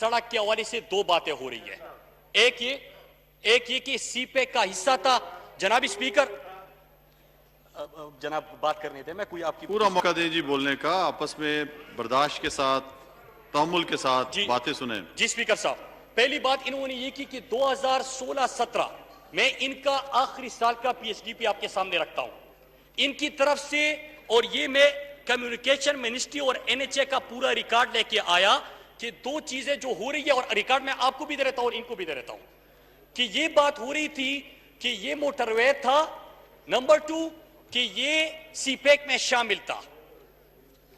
सड़क के हवाले से दो बातें हो रही है। एक ये कि सीपेक का हिस्सा था। जनाब स्पीकर, जनाब बात करने थे, मैं कोई आपकी पूरा मौका दें जी बोलने का, आपस में बर्दाश्त के साथ, तहम्मुल के साथ बातें सुने। जी स्पीकर साहब, पहली बात इन्होंने ये की कि 2016-17 में इनका आखिरी साल का पीएचडीपी आपके सामने रखता हूं इनकी तरफ से, और ये मैं कम्युनिकेशन मिनिस्ट्री और एनएचए का पूरा रिकॉर्ड लेके आया कि दो चीजें जो हो रही है, और रिकॉर्ड मैं आपको भी दे रहता हूं और इनको भी दे रहता हूं, कि ये बात हो रही थी कि ये मोटरवे था, नंबर 2 कि ये सीपेक में शामिल था।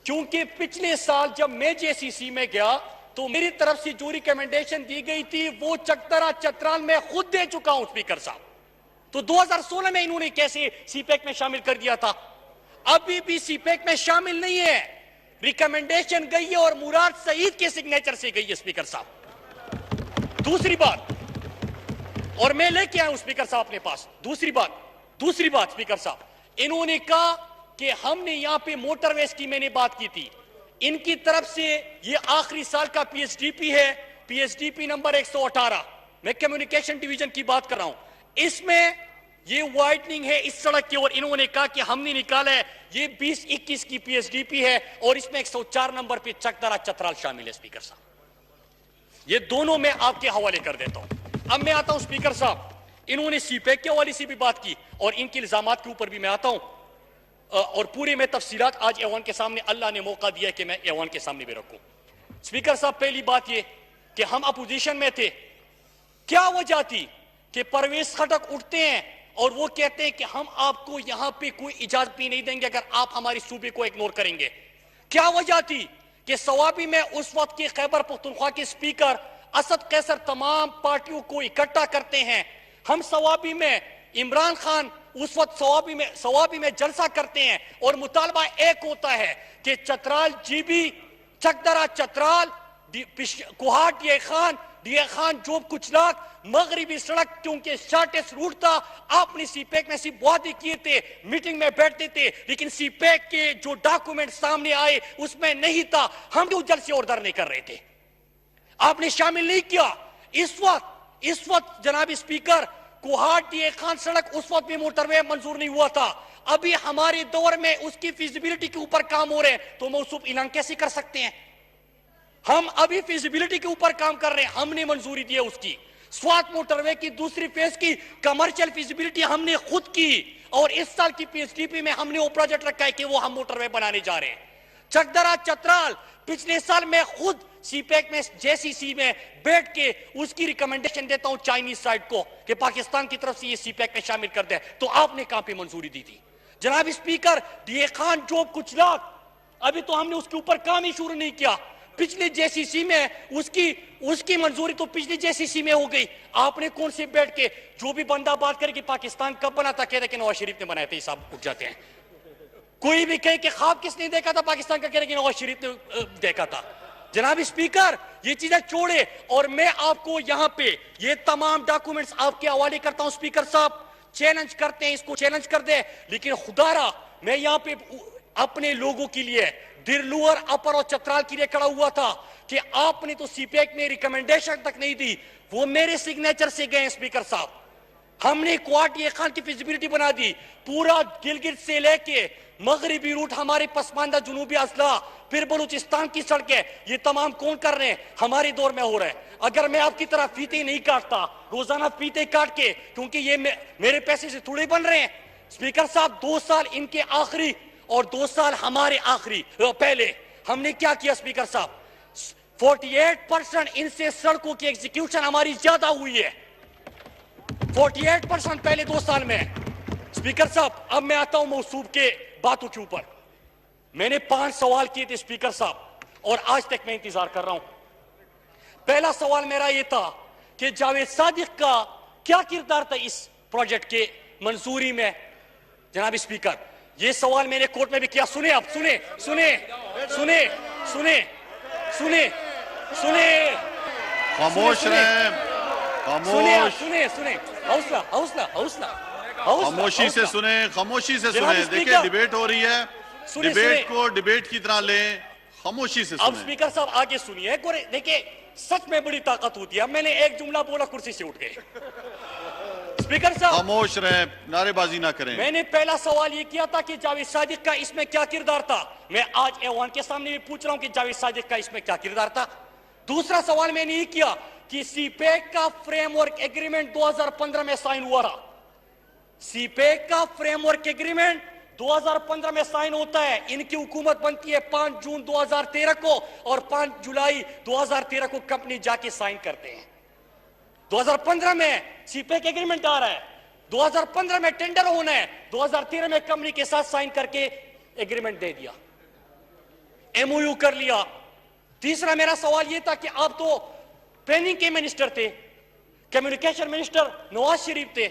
क्योंकि पिछले साल जब मैं जेसीसी में गया तो मेरी तरफ से जो रिकमेंडेशन दी गई थी वो चकदरा चतराल में खुद दे चुका हूं स्पीकर साहब। तो 2016 में इन्होंने कैसे सीपेक में शामिल कर दिया था? अभी भी सीपेक में शामिल नहीं है, रिकमेंडेशन गई है और मुराद सईद के सिग्नेचर से गई है स्पीकर साहब। दूसरी बात, और मैं लेके आया हूं स्पीकर साहब अपने पास, दूसरी बात स्पीकर साहब, इन्होंने कहा कि हमने यहां पे मोटरवेज की मैंने बात की थी, इनकी तरफ से ये आखिरी साल का पीएचडीपी है, पीएचडीपी नंबर 118, मैं कम्युनिकेशन डिवीजन की बात कर रहा हूं, इसमें ये वाइडनिंग है इस सड़क की, और इन्होंने कहा कि हमने निकाला है ये 2021 की पीएचडीपी है और इसमें 104 नंबर पे चकदरा चतराल शामिल है स्पीकर साहब। ये दोनों मैं आपके हवाले कर देता हूं। अब मैं आता हूं स्पीकर साहब, इन्होंने सीपेक के हवाले से भी बात की और इनके इल्जामात के ऊपर भी मैं आता हूं, और पूरी मैं तफसीलात आज ऐवान के सामने, अल्लाह ने मौका दिया कि मैं ऐवान के सामने भी रखूं। स्पीकर साहब, पहली बात ये कि हम अपोजिशन में थे, क्या वजह थी कि परवेज खटक उठते हैं और वो कहते हैं कि हम आपको यहां पे कोई इजाजत भी नहीं देंगे अगर आप हमारे सूबे को इग्नोर करेंगे? क्या वजह थी कि सवाबी में उस वक्त के खैबर पख्तूनख्वा के स्पीकर असद कैसर तमाम पार्टियों को इकट्ठा करते हैं, हम सवाबी में इमरान खान उस वक्त सवाबी में जलसा करते हैं और मुतालबा एक होता है कि चतराल जीबी, चकदरा चतराल, कुहाट डीए खान जोब कुचलाक मगरिबी सड़क, क्योंकि शॉर्टेस्ट रूट था। आपने सीपेक में सिर्फ वादे किए थे, मीटिंग में बैठते थे, लेकिन सीपेक के जो डॉक्यूमेंट सामने आए उसमें नहीं था। हम भी जल से और दर नहीं कर रहे थे, आपने शामिल नहीं किया। इस वक्त जनाब स्पीकर, कुहाट डीए खान सड़क उस वक्त भी मोटरवे मंजूर नहीं हुआ था। अभी हमारे दौर में उसकी फिजिबिलिटी के ऊपर काम हो रहे हैं, तो मौसूफ ऐलान कैसे कर सकते हैं? हम अभी फिजिबिलिटी के ऊपर काम कर रहे हैं, हमने मंजूरी दी है उसकी। स्वात मोटरवे की दूसरी फेज की कमर्शियल फिजिबिलिटी हमने खुद की, और इस साल की पीएचडीपी में हमने वो प्रोजेक्ट रखा है कि वो हम मोटरवे बनाने जा रहे हैं। चकदरा चतराल पिछले साल मैं खुद सीपेक में जेसीसी में बैठ के उसकी रिकमेंडेशन देता हूं चाइनीज साइड को कि पाकिस्तान की तरफ से ये सीपेक में शामिल कर दे, तो आपने कहां पे मंजूरी दी थी? जनाब स्पीकर, डीए खान जोब कुचलाक, अभी तो हमने उसके ऊपर काम ही शुरू नहीं किया। पिछले जेसीसी में उसकी मंजूरी तो पिछली जेसीसी में हो गई। आपने कौन से बैठ के, जो भी बंदा बात करे कि पाकिस्तान कब बना था, कहते कि नवाज शरीफ ने बनाया था, ये सब उठ जाते हैं। कोई भी कहे कि ख्वाब किसने देखा था पाकिस्तान का, कह रहे कि नवाज शरीफ ने देखा था। जनाब स्पीकर, ये चीजें छोड़े और मैं आपको यहां पे ये तमाम डॉक्यूमेंट्स आपके हवाले करता हूं स्पीकर साहब। चैलेंज करते हैं, इसको चैलेंज कर दे, लेकिन खुदारा मैं यहां पे अपने लोगों के लिए, दिरलुअर, अपर और चतराल के लिए खड़ा हुआ था कि आपने तो सीपेक में रिकमेंडेशन तक नहीं दी, वो मेरे सिग्नेचर से गए स्पीकर साहब। हमने क्वाट ये खान की फिजिबिलिटी बना दी, पूरा गिलगित से लेके मगरिबी रूट, हमारे पसमानदा जुनूबी अजला, फिर बलूचिस्तान की सड़कें, ये तमाम कौन कर रहे हैं? हमारे दौर में हो रहा है। अगर मैं आपकी तरह फीते नहीं काटता, रोजाना फीते काट के, क्योंकि ये मेरे पैसे से थोड़े बन रहे हैं स्पीकर साहब। 2 साल इनके आखिरी और 2 साल हमारे आखिरी पहले हमने क्या किया स्पीकर साहब? 48% इनसे सड़कों की एग्जीक्यूशन हमारी ज्यादा हुई है, 48% पहले 2 साल में स्पीकर साहब। अब मैं आता हूं मौसूफ के बातों के ऊपर। मैंने 5 सवाल किए थे स्पीकर साहब, और आज तक मैं इंतजार कर रहा हूं। पहला सवाल मेरा यह था कि जावेद सादिक का क्या किरदार था इस प्रोजेक्ट के मंजूरी में? जनाब स्पीकर, यह सवाल मैंने कोर्ट में भी किया। सुने आप, सुने सुने सुने सुने सुने सुने खामोश रहे, खामोश, सुने सुने, हौसला हौसला हौसला, खामोशी से सुने, खामोशी से सुने। देखिए डिबेट हो रही है, डिबेट को डिबेट की तरह लें, खामोशी से सुने। अब स्पीकर साहब आगे सुनिए, देखिए सच में बड़ी ताकत होती है। मैंने एक जुमला बोला, कुर्सी से उठ गए। स्पीकर साहब खामोश रहे, नारेबाजी ना करें। मैंने पहला सवाल ये किया था कि जावेद सादिक का इसमें क्या किरदार था। मैं आज ऐवान के सामने भी पूछ रहा हूं कि जावेद सादिक का इसमें क्या किरदार था। दूसरा सवाल मैंने ये किया कि सीपेक का फ्रेमवर्क एग्रीमेंट 2015 में साइन हुआ रहा। सीपेक का फ्रेमवर्क एग्रीमेंट 2015 में साइन होता है। इनकी हुकूमत बनती है 5 जून 2013 को और 5 जुलाई 2013 को कंपनी जाके साइन करते हैं। 2015 में सीपेक एग्रीमेंट आ रहा है, 2015 में टेंडर होना है, 2013 में कंपनी के साथ साइन करके एग्रीमेंट दे दिया, एमओयू कर लिया। तीसरा मेरा सवाल यह था कि आप तो प्लानिंग के मिनिस्टर थे, कम्युनिकेशन मिनिस्टर नवाज शरीफ थे,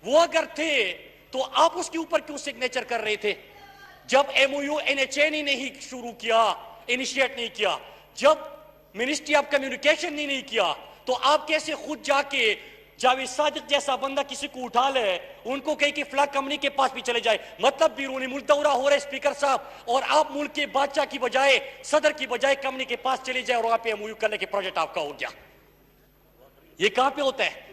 वो अगर थे तो आप उसके ऊपर क्यों सिग्नेचर कर रहे थे जब एमओयू एनएचए ने नहीं शुरू किया, इनिशिएट नहीं किया, जब मिनिस्ट्री ऑफ कम्युनिकेशन ने नहीं किया, तो आप कैसे खुद जाके जावेद सादिक जैसा बंदा किसी को उठा ले, उनको कहे कि फ्लैग कंपनी के पास भी चले जाए। मतलब बीरूनी मुल्क दौरा हो रहा है स्पीकर साहब, और आप मुल्क के बादशाह की बजाय, सदर की बजाय कंपनी के पास चले जाए और वहां पे एमओयू करने के प्रोजेक्ट आपका हो गया। ये कहां पे होता है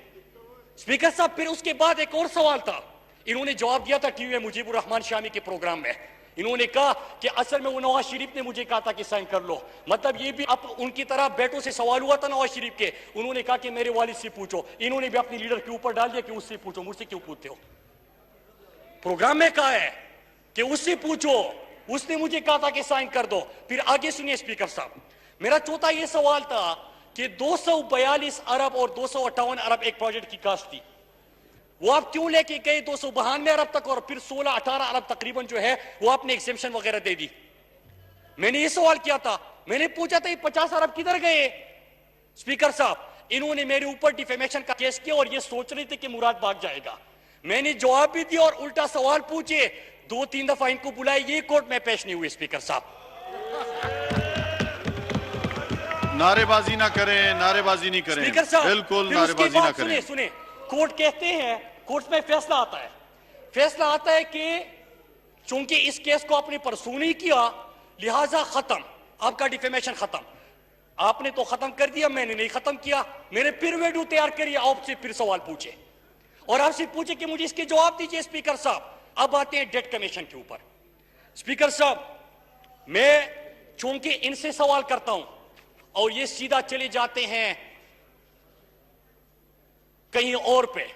स्पीकर साहब? फिर उसके बाद एक और सवाल था, इन्होंने जवाब दिया था टीवी में मुजीबुर रहमान शामी के प्रोग्राम में। इन्होंने कहा कि असल में वो नवाज शरीफ ने मुझे कहा था कि साइन कर लो। मतलब ये भी अब उनकी तरह बेटों से सवाल हुआ था नवाज शरीफ के, उन्होंने कहा कि मेरे वालिद से पूछो। इन्होंने भी अपने लीडर के ऊपर डाल दिया कि उससे पूछो, मुझसे क्यों पूछते हो? प्रोग्राम में कहा है कि उससे पूछो, उसने मुझे कहा था कि साइन कर दो। फिर आगे सुनिए स्पीकर साहब, मेरा चौथा ये सवाल था कि 242 अरब और 258 अरब एक प्रोजेक्ट की कास्ट थी, वो आप क्यों लेके गए 292 अरब तक, और फिर 16-18 अरब तकरीबन जो है वो आपने एग्जेम्पशन वगैरह दे दी। मैंने ये सवाल किया था, मैंने पूछा था ये 50 अरब किधर गए? स्पीकर साहब, इन्होंने मेरे ऊपर डिफेमेशन का केस किया और ये सोच रहे थे कि मुराद भाग जाएगा। मैंने जवाब भी दिया और उल्टा सवाल पूछे, 2-3 दफा इनको बुलाए, ये कोर्ट में पेश नहीं हुए। स्पीकर साहब नारेबाजी ना करें, नारेबाजी नहीं करें। स्पीकर साहब बिल्कुल फिर उसके नारेबाजी ना बाद करें। सुने, कोर्ट कहते हैं, कोर्ट में फैसला आता है, फैसला आता है कि चूंकि इस केस को आपने परसू नहीं किया, लिहाजा खत्म, आपका डिफेमेशन खत्म। आपने तो खत्म कर दिया, मैंने नहीं खत्म किया। मैंने फिर वीडियो तैयार करी, आपसे फिर सवाल पूछे और आपसे पूछे कि मुझे इसके जवाब दीजिए। स्पीकर साहब अब आते हैं डेट कमीशन के ऊपर। स्पीकर साहब, मैं चूंकि इनसे सवाल करता हूं और ये सीधा चले जाते हैं कहीं और पे,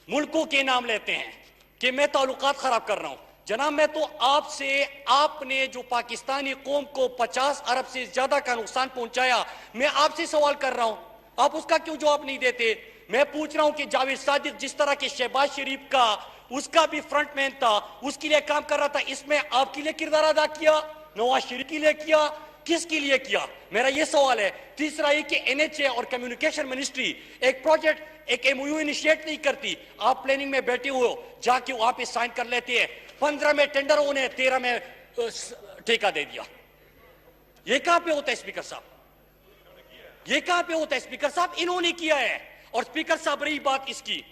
मुल्कों के नाम लेते हैं कि मैं ताल्लुकात खराब कर रहा हूं। जनाब, मैं तो आपसे, आपने जो पाकिस्तानी कौम को 50 अरब से ज्यादा का नुकसान पहुंचाया, मैं आपसे सवाल कर रहा हूं, आप उसका क्यों जवाब नहीं देते? मैं पूछ रहा हूं कि जावेद सादिक जिस तरह के शहबाज शरीफ का, उसका भी फ्रंटमैन था, उसके लिए काम कर रहा था, इसमें आपके लिए किरदार अदा किया, नवाज शरीफ के लिए किया, किसके लिए किया? मेरा यह सवाल है। तीसरा ये कि एनएचए और कम्युनिकेशन मिनिस्ट्री एक प्रोजेक्ट, एक एमओयू इनिशिएट नहीं करती, आप प्लानिंग में बैठे हो, जाके वहां पे साइन कर लेते हैं। 15 में टेंडर होने, 13 में ठेका दे दिया। ये कहां पे होता है स्पीकर साहब? ये कहां पे होता है स्पीकर साहब? इन्होंने किया है। और स्पीकर साहब रही बात इसकी,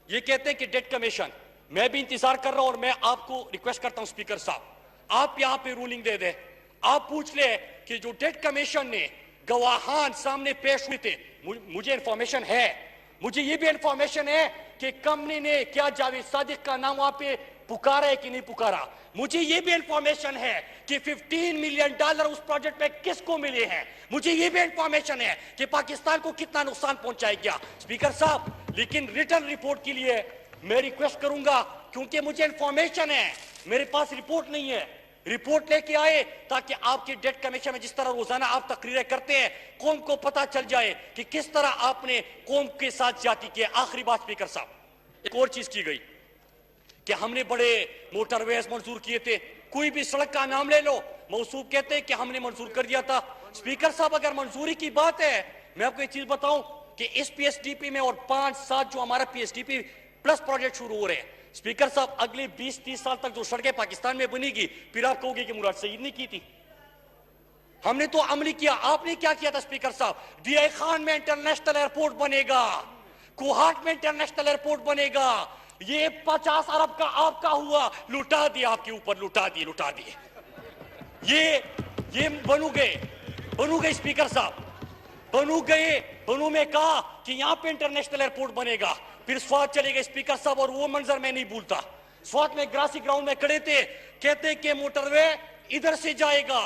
ये कहते हैं कि डेट कमीशन, मैं भी इंतजार कर रहा हूं और मैं आपको रिक्वेस्ट करता हूं स्पीकर साहब, आप यहां पे रूलिंग दे दे। आप पूछ ले कि जो डेट कमीशन ने गवाहान सामने पेश हुए थे, मुझे इंफॉर्मेशन है, मुझे ये भी इंफॉर्मेशन है कि कंपनी ने क्या जावेद सादिक का नाम वहां पे पुकारा है कि नहीं पुकारा। मुझे ये भी इंफॉर्मेशन है कि $15 मिलियन उस प्रोजेक्ट में किसको मिले हैं। मुझे ये भी इंफॉर्मेशन है कि पाकिस्तान को कितना नुकसान पहुंचाया गया। स्पीकर साहब, लेकिन रिटर्न रिपोर्ट के लिए मैं रिक्वेस्ट करूंगा, क्योंकि मुझे इंफॉर्मेशन है, मेरे पास रिपोर्ट नहीं है, रिपोर्ट लेके आए ताकि आपके डेट कमीशन में जिस तरह रोजाना आप तकरीरें करते हैं, कौम को पता चल जाए कि किस तरह आपने कौम के साथ ज्यादती की। आखिरी बात स्पीकर साहब, एक और चीज की गई कि हमने बड़े मोटरवेज मंजूर किए थे, कोई भी सड़क का नाम ले लो, मौसूफ कहते हैं कि हमने मंजूर कर दिया था। स्पीकर साहब, अगर मंजूरी की बात है, मैं आपको एक चीज बताऊं कि इस पीएसडीपी में और 5-7 जो हमारा पीएसडीपी प्लस प्रोजेक्ट शुरू हो रहे हैं, स्पीकर साहब अगले 20-30 साल तक जो सड़कें पाकिस्तान में बनेगी, फिर आप कहोगे कि मुराद सईद ने की थी। हमने तो अमली किया, आपने क्या किया था स्पीकर साहब? डीआई खान में इंटरनेशनल एयरपोर्ट बनेगा, कोहाट में इंटरनेशनल एयरपोर्ट बनेगा, ये 50 अरब का आपका हुआ, लुटा दिया आपके ऊपर, लुटा दिए। ये बनू गए स्पीकर साहब। बनू गए, बनू में कहा कि यहां पे इंटरनेशनल एयरपोर्ट बनेगा, फिर स्वात चले गए स्पीकर साहब, और वो मंजर मैं नहीं भूलता। स्वात में ग्रासी ग्राउंड में खड़े थे, कहते कि मोटरवे इधर से जाएगा,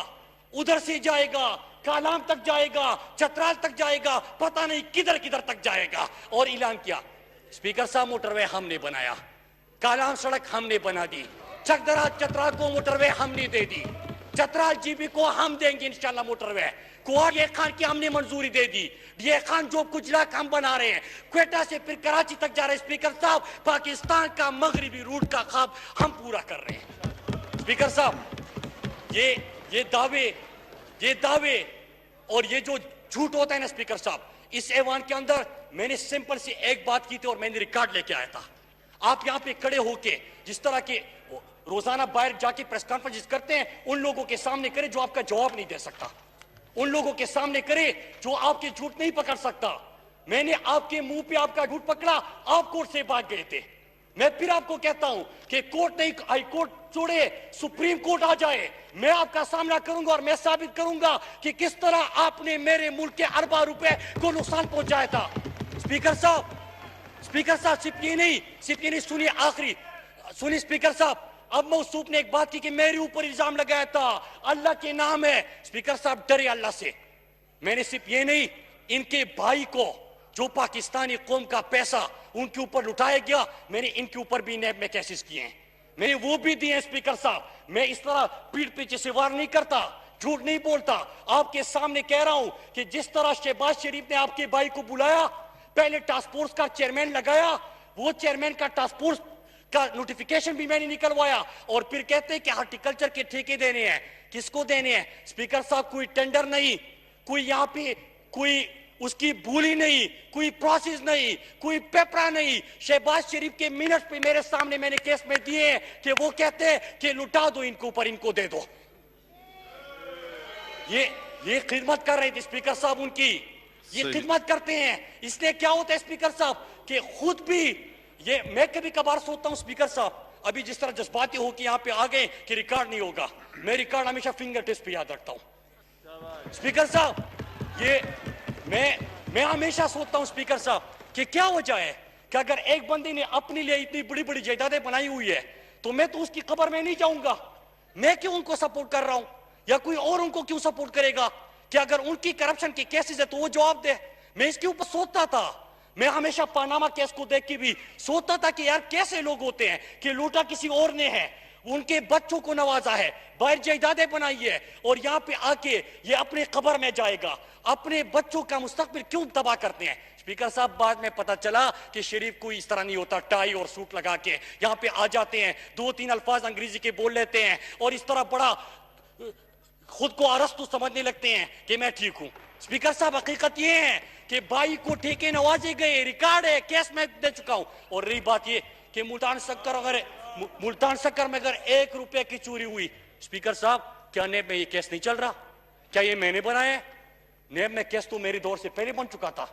उधर से जाएगा, कालाम तक जाएगा, चतराल तक जाएगा, पता नहीं किधर किधर तक जाएगा। और ऐलान किया स्पीकर साहब मोटरवे हमने बनाया, कालाम सड़क हमने बना दी, चकदरा चतराल को मोटरवे हमने दे दी, चतराल जीबी को हम देंगे इंशाल्लाह मोटरवे, कुआर ये खान की हमने मंजूरी दे दी, ये खान जो गुजरात हम बना रहे हैं, क्वेटा से फिर कराची तक जा रहे हैं। स्पीकर साहब पाकिस्तान का मगरिबी रूट का ख्वाब हम पूरा कर रहे हैं। स्पीकर साहब ये दावे और ये जो झूठ होता है ना स्पीकर साहब, इस ऐवान के अंदर मैंने सिंपल सी एक बात की थी और मैंने रिकॉर्ड लेके आया था। आप यहाँ पे खड़े होके जिस तरह के रोजाना बाहर जाके प्रेस कॉन्फ्रेंस करते हैं, उन लोगों के सामने करे जो आपका जवाब नहीं दे सकता, उन लोगों के सामने करे जो आपके झूठ नहीं पकड़ सकता। मैंने आपके मुंह पे आपका झूठ पकड़ा, आप कोर्ट से भाग गए थे। मैं फिर आपको कहता हूं कि कोर्ट नहीं, हाई कोर्ट छोड़े, सुप्रीम कोर्ट आ जाए, मैं आपका सामना करूंगा और मैं साबित करूंगा कि किस तरह आपने मेरे मुल्क के अरबों रुपए को नुकसान पहुंचाया था। स्पीकर साहब सिर्फ ये नहीं, सुनिए आखिरी सुनिए स्पीकर साहब, अब मौसूफ ने एक बात की कि मेरे ऊपर इल्जाम लगाया था, अल्लाह के नाम है। स्पीकर साहब डरे अल्लाह से। मैंने सिर्फ ये नहीं, इनके भाई को जो पाकिस्तानी कौम का पैसा उनके ऊपर लुटाया गया, मैंने इनके ऊपर भी नैब में केसेस किए हैं, मैंने वो भी दिए हैं। स्पीकर साहब मैं इस तरह पीठ पीछे से वार नहीं करता, झूठ नहीं बोलता, आपके सामने कह रहा हूं कि जिस तरह शहबाज शरीफ ने आपके भाई को बुलाया, पहले टास्क फोर्स का चेयरमैन लगाया, वो चेयरमैन का टास्क फोर्स का नोटिफिकेशन भी मैंने निकलवाया, और फिर कहते हैं कि हार्टिकल्चर के ठेके देने हैं। किसको देने हैं स्पीकर साहब? कोई टेंडर नहीं, कोई यहाँ पे कोई उसकी भूली नहीं, कोई प्रोसेस नहीं, कोई पेपरा नहीं। शहबाज शरीफ के मिनट पे मेरे सामने मैंने केस में दिए हैं कि वो कहते हैं कि लुटा दो इनको, ऊपर इनको दे दो। ये खिदमत कर रहे थे स्पीकर साहब उनकी, ये खिदमत करते हैं। इसलिए क्या होता है स्पीकर साहब कि खुद भी ये मैं कभी कभार सोचता हूं स्पीकर साहब, अभी जिस तरह जज्बाती हो कि यहाँ पे आ गए कि रिकॉर्ड नहीं होगा, मैं रिकॉर्ड हमेशा फिंगर टिप्स पे याद रखता हूं। स्पीकर साहब ये मैं हमेशा सोचता हूं स्पीकर साहब कि क्या वजह है कि अगर एक बंदे ने अपने लिए इतनी बड़ी बड़ी जायदादें बनाई हुई है, तो मैं तो उसकी कब्र में नहीं जाऊंगा। मैं क्यों उनको सपोर्ट कर रहा हूं, या कोई और उनको क्यों सपोर्ट करेगा? कि अगर उनकी करप्शन के केसेस है तो वो जवाब दे। मैं इसके ऊपर सोचता था, मैं हमेशा पानामा केस को देख के भी सोचता था कि यार कैसे लोग होते हैं कि लूटा किसी और ने है, उनके बच्चों को नवाजा है, बाहर जायदादें बनाई है, और यहाँ पे आके ये अपने कब्र में जाएगा। अपने बच्चों का मुस्तकबिल क्यों तबाह करते हैं? स्पीकर साहब बाद में पता चला कि शरीफ कोई इस तरह नहीं होता, टाई और सूट लगा के यहाँ पे आ जाते हैं, 2-3 अल्फाज अंग्रेजी के बोल लेते हैं और इस तरह बड़ा खुद को अरस्तु समझने लगते हैं कि मैं ठीक हूं। स्पीकर साहब हकीकत ये है कि भाई को ठेके नवाजे गए, रिकॉर्ड है, केस में दे चुका हूं। और रही बात ये कि मुल्तान शक्कर में अगर 1 रुपए की चोरी हुई, स्पीकर साहब क्या नेब में ये केस नहीं चल रहा? क्या ये मैंने बनाया है? नेब में केस तो मेरे दौर से पहले बन चुका था,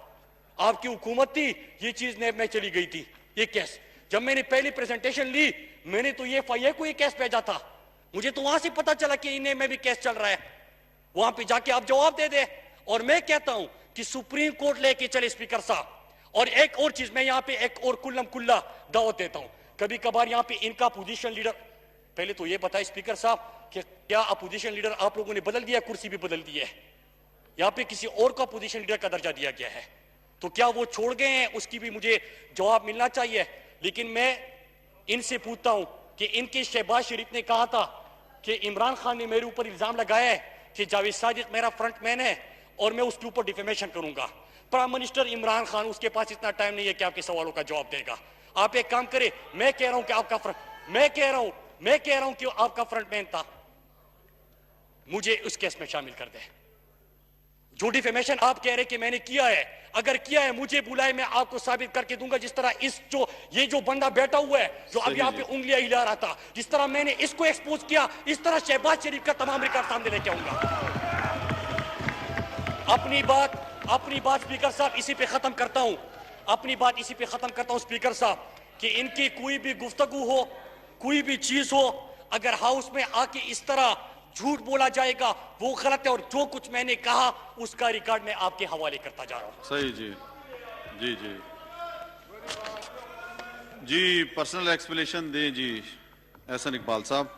आपकी हुकूमत थी, ये चीज नेब में चली गई थी। ये केस जब मैंने पहली प्रेजेंटेशन ली, मैंने तो ये FIA को ये केस भेजा था, मुझे तो वहां से पता चला कि इन्हें में भी केस चल रहा है, वहां पे जाके आप जवाब दे दे। और मैं कहता हूं कि सुप्रीम कोर्ट लेके चले स्पीकर साहब। और एक और चीज मैं यहाँ पे एक और कुल्लम कुल्ला दावत देता हूं, कभी कभार यहाँ पे इनका अपोजिशन लीडर, पहले तो ये बताए स्पीकर साहब कि क्या अपोजिशन लीडर आप लोगों ने बदल दिया, कुर्सी भी बदल दी है, यहाँ पे किसी और को अपोजिशन लीडर का दर्जा दिया गया है, तो क्या वो छोड़ गए हैं? उसकी भी मुझे जवाब मिलना चाहिए। लेकिन मैं इनसे पूछता हूं कि इनके शहबाज शरीफ ने कहा था कि इमरान खान ने मेरे ऊपर इल्जाम लगाया है कि जावेद सादिक मेरा फ्रंटमैन है और मैं उसके ऊपर डिफेमेशन करूंगा। प्राइम मिनिस्टर इमरान खान, उसके पास इतना टाइम नहीं है कि आपके सवालों का जवाब देगा। आप एक काम करें, मैं कह रहा हूं कि आपका फ्रंटमैन था, मुझे उस केस में शामिल कर दे। जो डिफेमेशन आप कह रहे कि मैंने किया है, अगर किया है मुझे बुलाए, मैं आपको साबित करके दूंगा। जिस तरह ये जो बंदा बैठा हुआ है जो अब यहाँ पे उंगलियां हिला रहा था, जिस तरह मैंने इसको एक्सपोज किया, इस तरह शहबाज शरीफ का तमाम रिकॉर्ड सामने लेके आऊंगा। अपनी बात स्पीकर साहब इसी पे खत्म करता हूं, स्पीकर साहब कि इनकी कोई भी गुफ्तगू हो, कोई भी चीज हो, अगर हाउस में आके इस तरह झूठ बोला जाएगा वो गलत है, और जो कुछ मैंने कहा उसका रिकॉर्ड मैं आपके हवाले करता जा रहा हूं। सही जी, जी जी जी, पर्सनल एक्सप्लेनेशन दें जी एहसन इकबाल साहब।